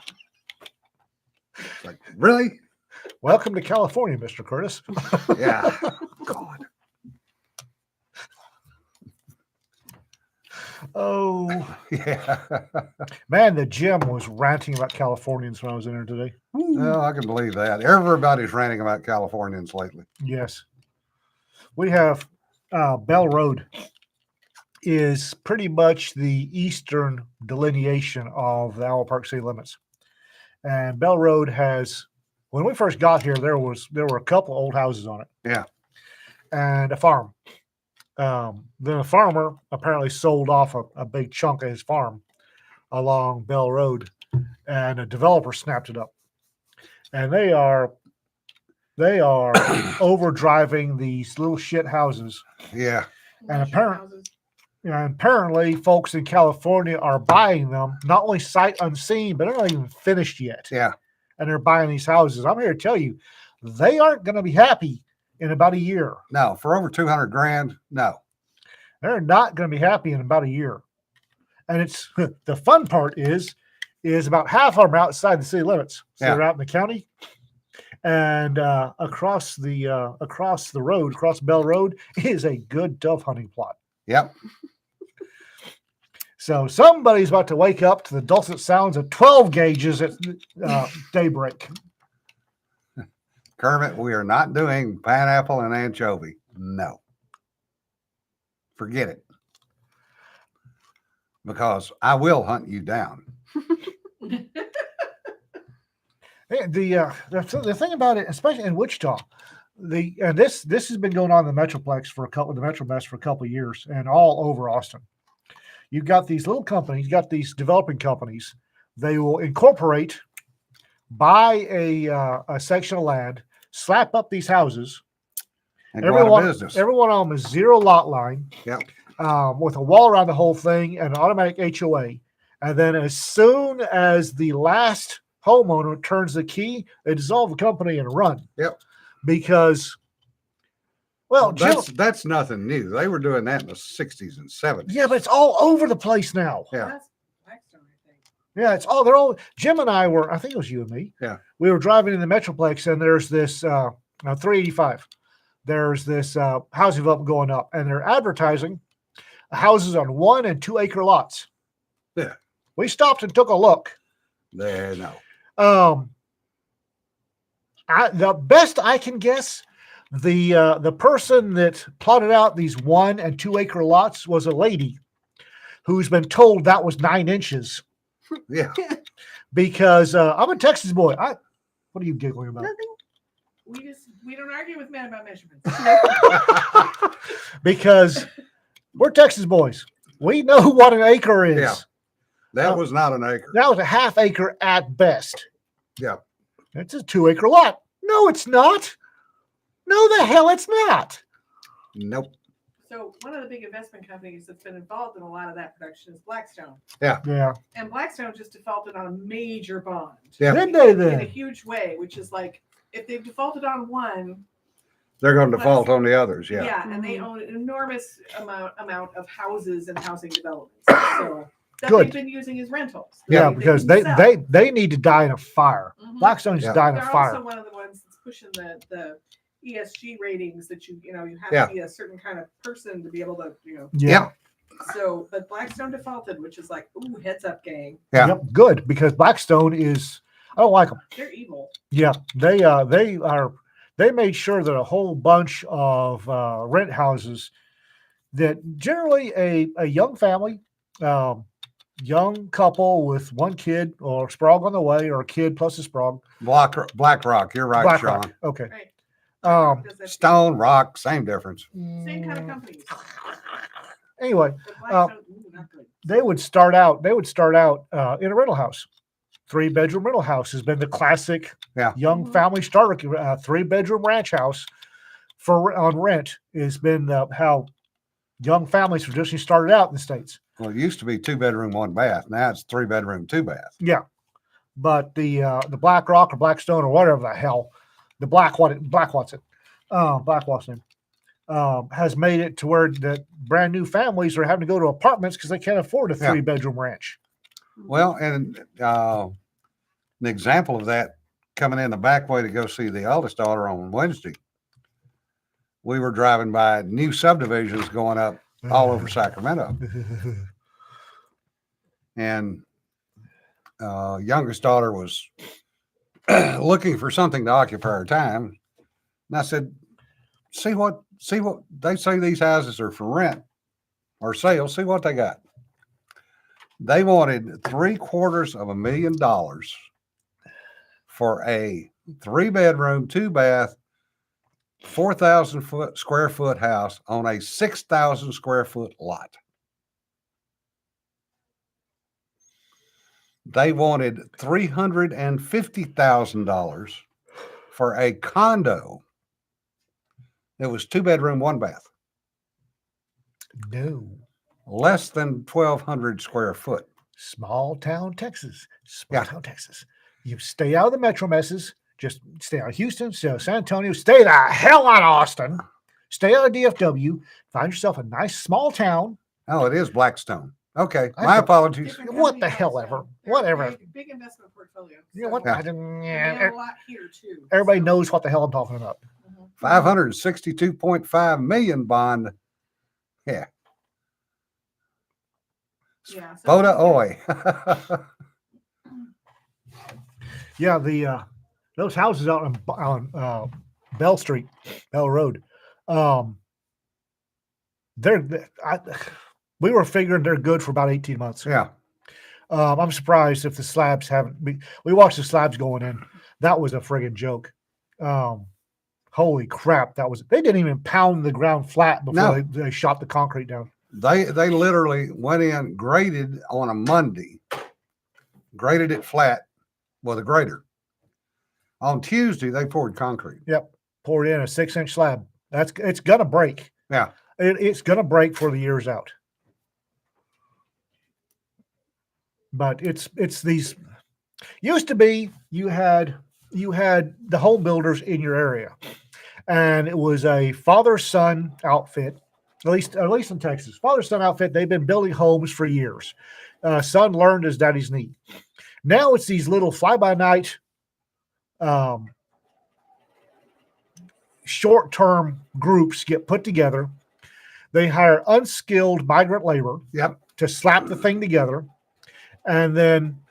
It's like, really? Welcome to California, Mr. Curtis. Yeah. God. Oh, Yeah. man, the Jim was ranting about Californians when I was in there today. Oh, I can believe that. Everybody's ranting about Californians lately. Yes. We have Bell Road is pretty much the eastern delineation of the Owl Park city limits. And Bell Road has, when we first got here, there were a couple old houses on it. Yeah. And a farm. Then a farmer apparently sold off a big chunk of his farm along Bell Road, and a developer snapped it up. And they are over driving these little shit houses. Yeah. And apparently folks in California are buying them, not only sight unseen, but they're not even finished yet. Yeah. And they're buying these houses. I'm here to tell you, they aren't going to be happy in about a year. No, for over 200 grand. No. They're not going to be happy in about a year. And it's the fun part is about half of them are outside the city limits. So Yeah. they're out in the county. And across the road, across Bell Road, is a good dove hunting plot. Yep. So somebody's about to wake up to the dulcet sounds of 12 gauges at daybreak. Kermit, we are not doing pineapple and anchovy. No. Forget it. Because I will hunt you down. The thing about it, especially in Wichita, this has been going on in the Metroplex for the Metromest for a couple of years, and all over Austin. You've got these little companies, you got these developing companies. They will incorporate, buy a section of land, slap up these houses. And go out of business. Every one of them is 0 lot line. Yep. With a wall around the whole thing and an automatic HOA. And then as soon as the last homeowner turns the key, they dissolve the company and run. Yep. Because, well, Jim, that's nothing new. They were doing that in the 60s and 70s. yeah, but it's all over the place now. Yeah. That's Blackstone, I think. Yeah, Jim and I were, I think it was you and me. Yeah. We were driving in the Metroplex and there's this 385. There's this housing development going up and they're advertising houses on 1 and 2 acre lots. Yeah. We stopped and took a look. There, no. The best I can guess, the person that plotted out these 1 and 2 acre lots was a lady who's been told that was 9 inches Yeah. because I'm a Texas boy. What are you giggling about? We don't argue with men about measurements. Because we're Texas boys. We know what an acre is. Yeah. That was not an acre. That was a half acre at best. Yeah. It's a 2-acre lot. No, it's not. No, the hell it's not. Nope. So one of the big investment companies that's been involved in a lot of that production is Blackstone. Yeah. And Blackstone just defaulted on a major bond Yeah. Did they in a then? huge way, which is like if they've defaulted on one, They're going to default on the others. yeah, Yeah. and they Mhm. own an enormous amount of houses and housing developments. So that Good. they've been using as rentals. Yeah, They because can sell. they need to die in a fire. Mhm. Blackstone's Yeah. dying in They're a fire. also one of the ones that's pushing the ESG ratings that you have Yeah. to be a certain kind of person to be able to Yeah. So, but Blackstone defaulted, which is like, ooh, heads up, gang. Yeah. Yep. Good, because Blackstone is. I don't like them. They're evil. Yeah, they made sure that a whole bunch of rent houses that generally a young family, young couple with one kid or Sprague on the way, or a kid plus a Sprague. BlackRock. You're right, Black Sean. Rock. Okay. Right. Um, Stone, Rock, same difference. Same kind of companies. Anyway, But Blackstone, ooh, not good. they would start out in a rental house. 3-bedroom rental house has been the classic Yeah. young Mhm. family starter. 3-bedroom ranch house on rent has been how young families traditionally started out in the States. Well, it used to be 2-bedroom, 1 bath. Now it's 3-bedroom, 2 bath. Yeah, but the BlackRock or Blackstone or whatever the hell, the Black Watson has made it to where the brand new families are having to go to apartments because they can't afford a Yeah. 3-bedroom ranch. Well, and an example of that, coming in the back way to go see the eldest daughter on Wednesday, we were driving by new subdivisions going up all over Sacramento, and youngest daughter was looking for something to occupy her time, and I said, see what they say these houses are for rent or sale. See what they got. They wanted $750,000 for a 3-bedroom, 2-bath, 4,000 square foot house on a 6,000 square foot lot. They wanted $350,000 for a condo. It was 2-bedroom, 1 bath, No. less than 1,200 square foot. Small town Texas. Yeah. Small town Texas. You stay out of the metro messes. Just stay out of Houston, stay out of San Antonio, stay the hell out of Austin, stay out of DFW, find yourself a nice small town. Oh, it is Blackstone. Okay, I my thought- apologies. Different What company the hell Blackstone. ever. They're a Whatever. Big investment portfolio. You know what? So- I didn't- and they yeah, have a lot here too. everybody so- knows what the hell I'm talking about. Mhm. 562.5 million bond. Yeah. Yeah. so- Boda Oy. Yeah, those houses out on Bell Street, Bell Road, we were figuring they're good for about 18 months. Yeah. I'm surprised if the slabs haven't. We watched the slabs going in. That was a friggin' joke. Holy crap! They didn't even pound the ground flat before No. they shot the concrete down. They literally went in, graded on a Monday, graded it flat with a grader. On Tuesday, they poured concrete. Poured in a 6-inch slab. It's gonna break. Yeah. It's gonna break for the years out. But it's these. Used to be you had the home builders in your area, and it was a father-son outfit. At least in Texas, father-son outfit. They've been building homes for years. Son learned his daddy's need. Now it's these little fly-by-night, short-term groups get put together. They hire unskilled migrant labor. Yep. To slap the thing together, and then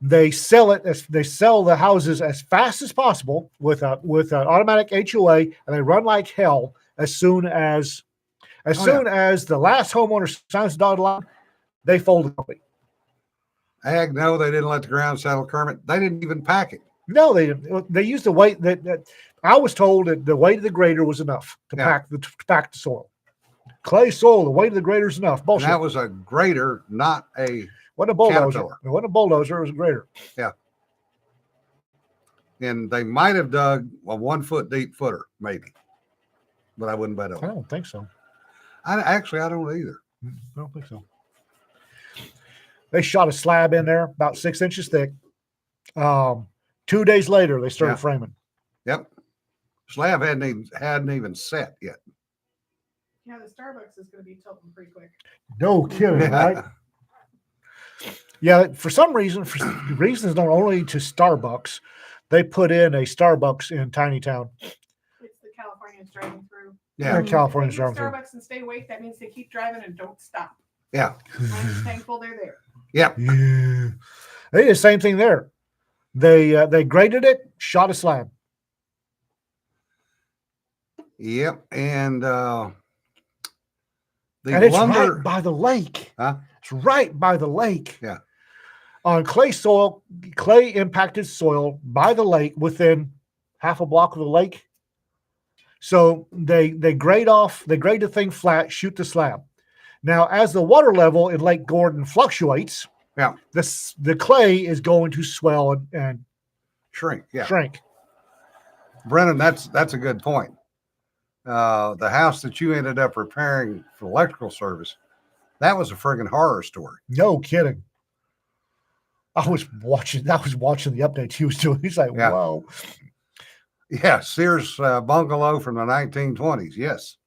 they sell the houses as fast as possible with an automatic HOA, and they run like hell as soon as the last homeowner signs the dotted line, they fold the company. Ag, no, they didn't let the ground settle. Kermit, they didn't even pack it. No, they didn't. They used the weight that I was told that the weight of the grader was enough to Yeah. pack the soil. Clay soil, the weight of the grader is enough. And Bullshit. that was a grader, not a Wasn't a bulldozer. Caterpillar. It wasn't a bulldozer. It was a grader. Yeah. And they might have dug a 1 foot deep footer, maybe, but I wouldn't bet on I it. don't think so. I don't either. I don't think so. They shot a slab in there about 6 inches thick. 2 days later, they started Yeah. framing. Yep. Slab hadn't even set yet. Yeah, the Starbucks is going to be tilting pretty quick. No kidding, right? Yeah, for some reason, for reasons not only to Starbucks, they put in a Starbucks in Tiny Town. It's the Californians driving through. Yeah. California's If they driving use through. Starbucks and stay awake. That means they keep driving and don't stop. Yeah. I'm just thankful they're there. Yep. Yeah. They did the same thing there. They graded it, shot a slab. Yep. And the And it's lumber. right by the lake. Huh? It's right by the lake. Yeah. On clay soil, clay impacted soil by the lake within half a block of the lake. So they grade the thing flat, shoot the slab. Now, as the water level in Lake Gordon fluctuates, Yeah. the clay is going to swell and Shrink. Yeah. shrink. Brennan, that's a good point. The house that you ended up repairing for electrical service, that was a friggin' horror story. No kidding. I was watching the updates he was doing. He's like, Yeah. whoa. Yeah, Sears bungalow from the 1920s. Yes,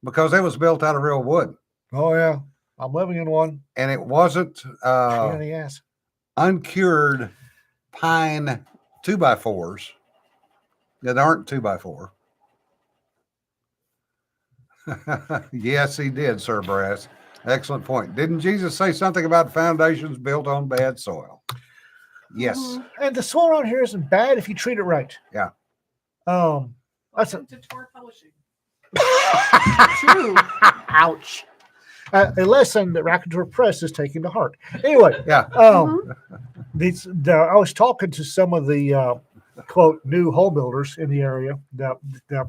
because it was built out of real wood, Oh yeah. I'm living in one. and it wasn't Pain in the ass. uncured pine 2x4s that aren't 2x4. Yes, he did, Sir Brass. Excellent point. Didn't Jesus say something about foundations built on bad soil? Yes. Mhm. And the soil around here isn't bad if you treat it right. Yeah. That's Welcome to Tor Publishing. True. ouch. A lesson that Raconteur Press is taking to heart. Anyway, Yeah. I was talking to some of the quote new home builders in the area, the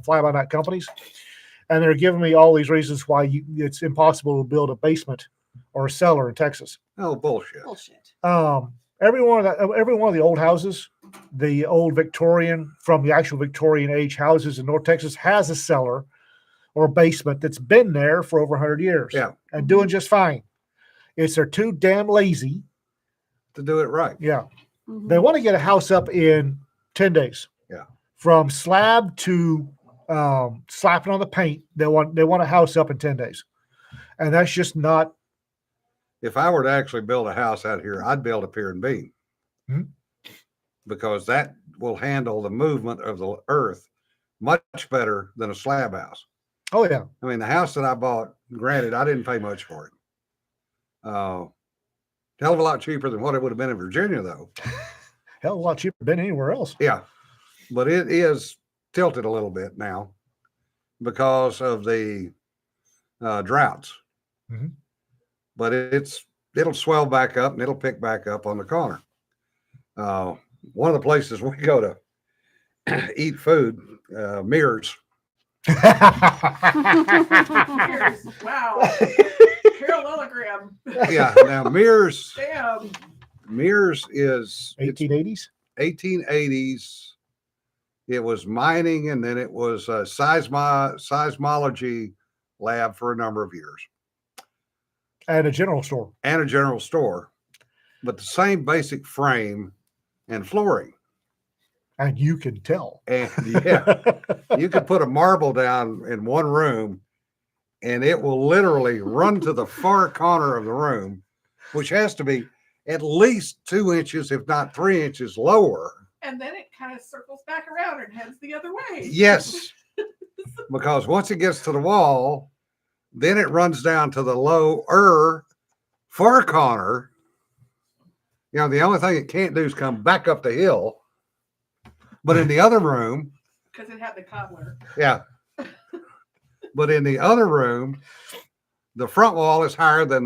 fly by night companies, and they're giving me all these reasons why it's impossible to build a basement or a cellar in Texas. Oh, bullshit. Bullshit. Every one of the old houses, the old Victorian from the actual Victorian age houses in North Texas has a cellar or a basement that's been there for over 100 years. Yeah. And doing just fine. They're too damn lazy. To do it right. Yeah. Mhm. They want to get a house up in 10 days. Yeah. From slab to slapping on the paint, they want a house up in 10 days. And that's just not. If I were to actually build a house out here, I'd build a pier and beam Mhm. because that will handle the movement of the earth much better than a slab house. Oh yeah. I mean, the house that I bought, granted, I didn't pay much for it. Hell of a lot cheaper than what it would have been in Virginia, though. Hell of a lot cheaper than anywhere else. Yeah, but it is tilted a little bit now because of the droughts. Mhm. But it'll swell back up and it'll pick back up on the corner. One of the places we go to eat food, Mirrors. Here's, wow. Parallelogram. Yeah, now Mirrors Damn. is it's 1880s. 1880s. It was mining, and then it was a seismology lab for a number of years, At a general store. and a general store, but the same basic frame and flooring. And you can tell. And yeah, you could put a marble down in one room, and it will literally run to the far corner of the room, which has to be at least 2 inches, if not 3 inches lower. And then it kind of circles back around and heads the other way. Yes, because once it gets to the wall, then it runs down to the lower far corner. You know, the only thing it can't do is come back up the hill. But in the other room, Because it had the cobbler. yeah. But in the other room, the front wall is higher than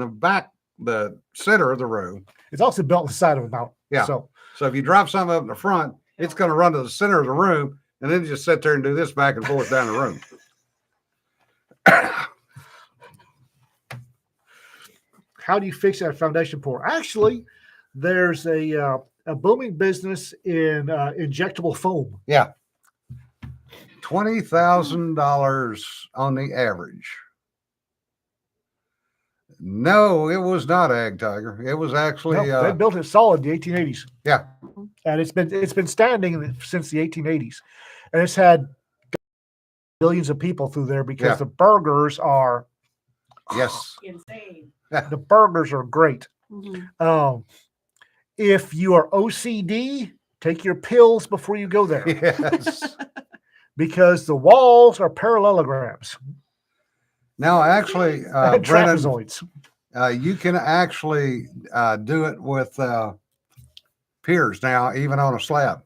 the center of the room. It's also built on the side of a mountain. Yeah. So So if you drop something up in the front, it's going to run to the center of the room and then just sit there and do this back and forth down the room. how do you fix that foundation pour? Actually, there's a a booming business in injectable foam. Yeah. $20,000 on the average. No, it was not Ag Tiger. It was actually No, they built it solid in the 1880s. yeah. And it's been standing since the 1880s, and it's had millions of people through there because Yeah. the burgers are Yes. Insane. the burgers are great. Mhm. If you are OCD, take your pills before you go there Yes. because the walls are parallelograms Now, actually, and Brennan, trapezoids. you can actually do it with piers now, even on a slab.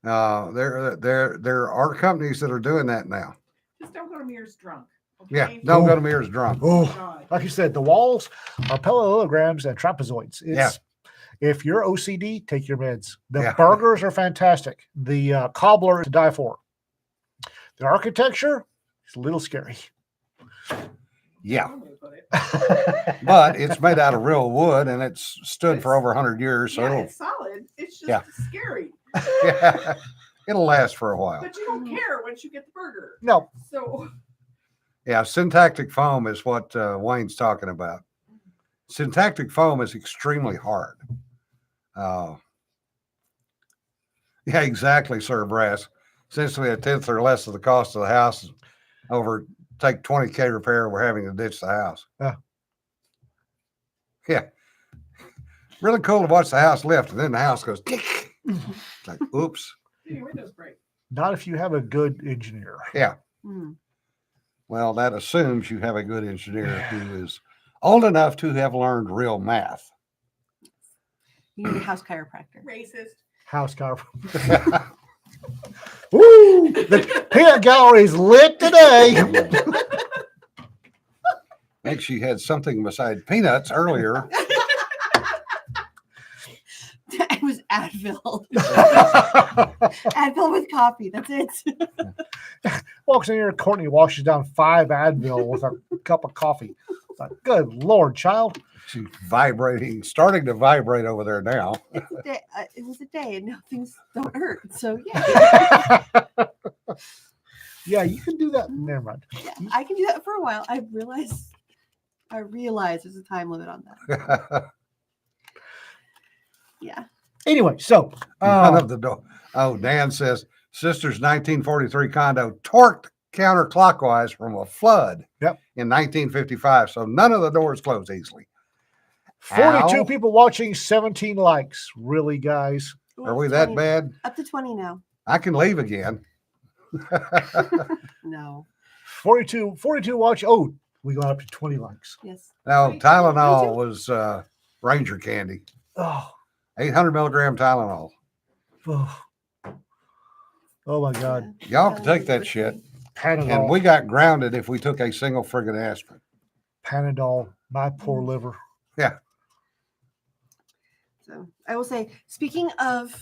There are companies that are doing that now. Just don't go to Mears drunk. Yeah, Okay? don't Oh. go to Mears drunk. Oh, Oh, God. like you said, the walls are parallelograms and trapezoids. Yeah. If you're OCD, take your meds. The Yeah. burgers are fantastic. The cobbler is to die for. The architecture is a little scary. Yeah, One way to put it. but it's made out of real wood and it's stood for It's- over 100 years, so Yeah, it'll, it's solid. It's just Yeah. scary. yeah, it'll last for a while. But you don't care once you get the burger. No, So Yeah, syntactic foam is what Wayne's talking about. Syntactic foam is extremely hard. Yeah, exactly, Sir Brass. Essentially a tenth or less of the cost of the house over take 20K repair. We're having to ditch the house. Yeah. Really cool to watch the house lift and then the house goes tick. It's like, oops. your windows break. not if you have a good engineer. Yeah. Mm. Well, that assumes you have a good engineer who is old enough to have learned real math. You need a house chiropractor. Racist. House car. Woo! The peanut gallery's lit today. Think she had something beside peanuts earlier. It was Advil. Advil with coffee. That's it. Walks in here, Courtney washes down 5 Advil with a cup of coffee. It's like, good Lord, child. She's vibrating, starting to vibrate over there now. It's a day. It was a day, and now things don't hurt. So yeah, Yeah, you can do that. Never mind. yeah, I can do that for a while. I realize there's a time limit on that. Yeah. Anyway, so None of the door. Oh, Dan says sister's 1943 condo torqued counterclockwise from a flood Yep. in 1955. So none of the doors close easily. 42 Ow. people watching, 17 likes. Really, guys? Are we that 20 bad? Up to 20 now. I can leave again. No. 42 watch. Oh, we got up to 20 likes. Yes. Now, Wait, Tylenol wait, was Ranger candy, Oh, 800 milligram Tylenol. oh, oh my God. Yeah. Y'all can take that shit. Panadol. And we got grounded if we took a single friggin' aspirin. Panadol. My poor liver. So I will say, speaking of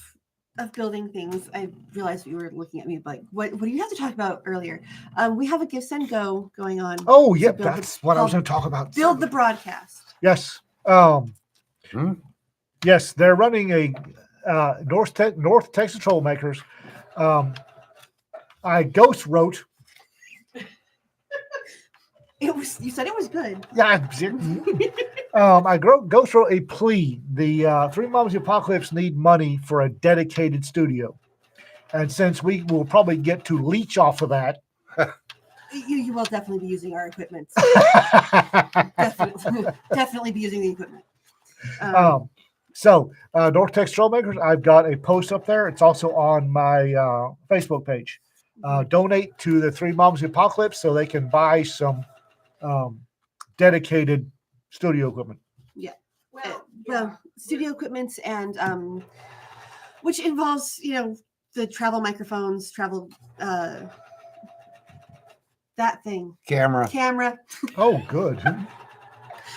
building things, I realized you were looking at me like, what do you have to talk about earlier? We have a Give Send Go going on. Oh, yeah, build the- that's what I was going to talk about. Build the broadcast. Yes. Hmm? Yes, they're running a North Texas Trollmakers. I ghost wrote. It was. You said it was good. Yeah, ghost wrote a plea. The Three Moms of the Apocalypse need money for a dedicated studio, and since we will probably get to leech off of that, You will definitely be using our equipment. Definitely be using the equipment. So North Texas Trollmakers, I've got a post up there. It's also on my Facebook page. Donate to the Three Moms of the Apocalypse so they can buy some dedicated studio equipment. Well, Studio equipment and which involves the travel microphones, travel that thing, Camera. camera. Oh, good.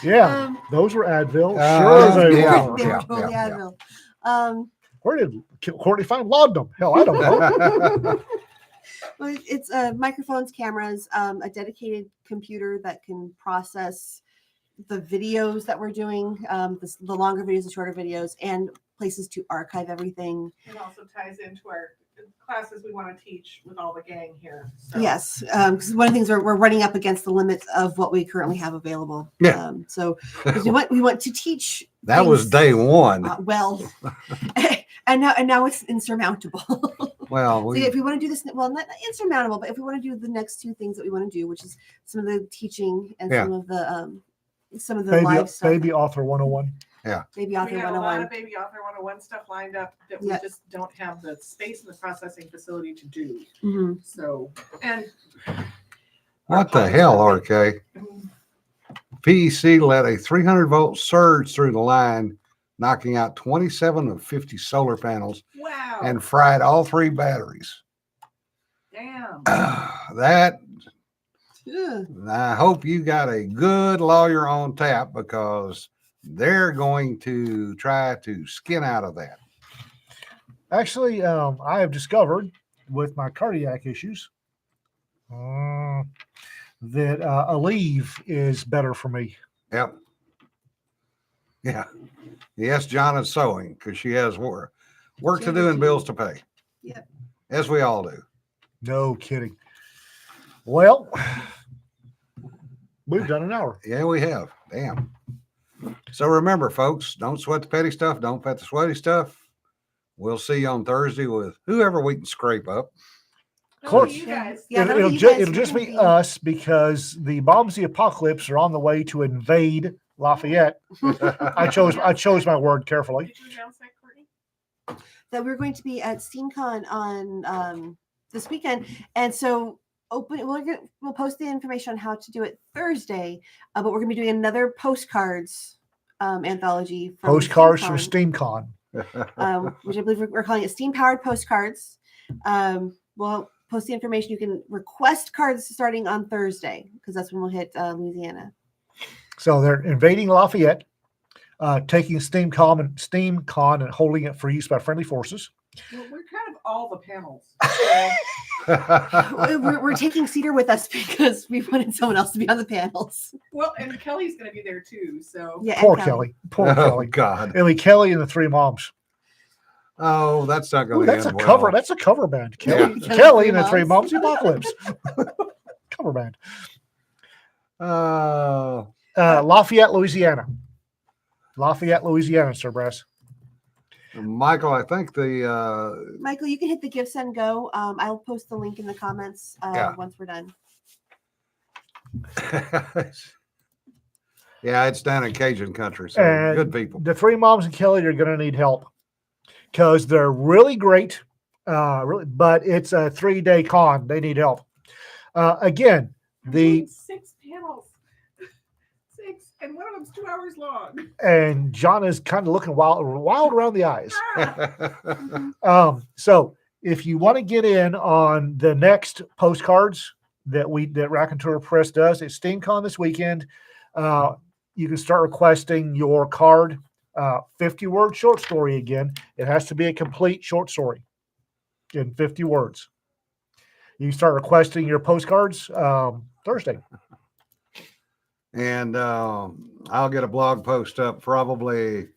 Yeah, those were Advil. Uh, Sure, they yeah. They were were. totally yeah. Advil. Where did Courtney find laudanum? Hell, I don't know. Well, it's microphones, cameras, a dedicated computer that can process the videos that we're doing, the longer videos and shorter videos, and places to archive everything. It also ties into our classes we want to teach with all the gang here. So. Yes, because one of the things we're running up against the limits of what we currently have available. Yeah. So 'cause we want to teach. That was things, day one. well, and now it's insurmountable. Well, So if we want to do this, well, not insurmountable, but if we want to do the next two things that we want to do, which is some of the teaching and Yeah. some of the Baby, live stuff, baby author 101. baby We author have a lot 101. of Baby Author 101 stuff lined up that Yeah. we just don't have the space and the processing facility to do. Mhm. So, and what the hell, RK? PEC let a 300-volt surge through the line, knocking out 27 of 50 solar panels Wow. and fried all 3 batteries. Damn. That, Yeah. I hope you got a good lawyer on tap, because they're going to try to skin out of that. Actually, I have discovered with my cardiac issues that Aleve is better for me. Yep. Yeah. Yes, John is sewing because she has work to do and bills to pay. Yep. As we all do. No kidding. Well, we've done an hour. Yeah, we have. Damn. So remember, folks, don't sweat the petty stuff. Don't pet the sweaty stuff. We'll see you on Thursday with whoever we can scrape up. Of course. You guys. Yeah, that'll it'll be you guys. it'll We're just gonna be us, because the bombs of the apocalypse are on the way to invade Lafayette. I chose my word carefully. Did you announce that, Courtney? That we're going to be at SteamCon on this weekend, and so we'll post the information on how to do it Thursday, but we're going to be doing another postcards anthology. Postcards from SteamCon, SteamCon. which I believe we're calling it Steam Powered Postcards. We'll post the information. You can request cards starting on Thursday, because that's when we'll hit Louisiana. So they're invading Lafayette, taking SteamCon and holding it for use by friendly forces. Well, we're kind of all the panels. We're taking Cedar with us because we wanted someone else to be on the panels. Well, and Kelly's going to be there too. So Yeah, Poor and Kelly. Poor Oh, Kelly. God. It'll be Kelly and the 3 moms. Oh, that's not Ooh, going to that's a end cover. well. That's a cover band. Kelly, Yeah. Kelly and the 3 moms. The Apocalypse. Cover band. Lafayette, Louisiana. Lafayette, Louisiana, Sir Brass. Michael, I think the Michael, you can hit the Give Send Go. I'll post the link in the comments Yeah. once we're done. yeah, it's down in Cajun country, so And good people. The 3 moms and Kelly are going to need help, because they're really great, but it's a 3-day con. They need help. Again, I'm the doing 6 panels. 6, and one of them's 2 hours long. and John is kind of looking wild around the eyes. Ah, So if you want to get in on the next postcards that Raconteur Press does, it's SteamCon this weekend. You can start requesting your card. 50-word short story again. It has to be a complete short story in 50 words. You start requesting your postcards Thursday. And I'll get a blog post up probably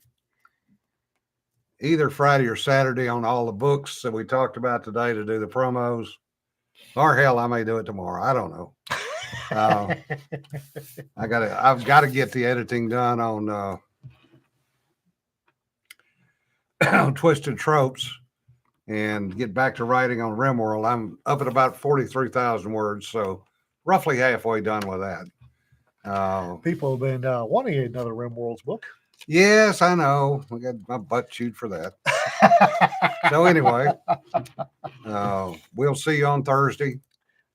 either Friday or Saturday on all the books that we talked about today to do the promos. Or hell, I may do it tomorrow. I don't know. I've got to get the editing done on Twisted Tropes and get back to writing on RimWorld. I'm up at about 43,000 words, so roughly halfway done with that. People have been wanting another RimWorlds book. Yes, I know. I got my butt chewed for that. So anyway, we'll see you on Thursday.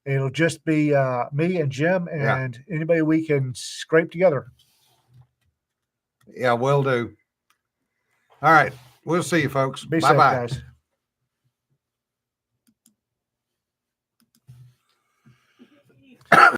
It'll just be me and Jim and anybody we can scrape together. Yeah, will do. All right. We'll see you, folks. Be safe, Bye-bye. guys.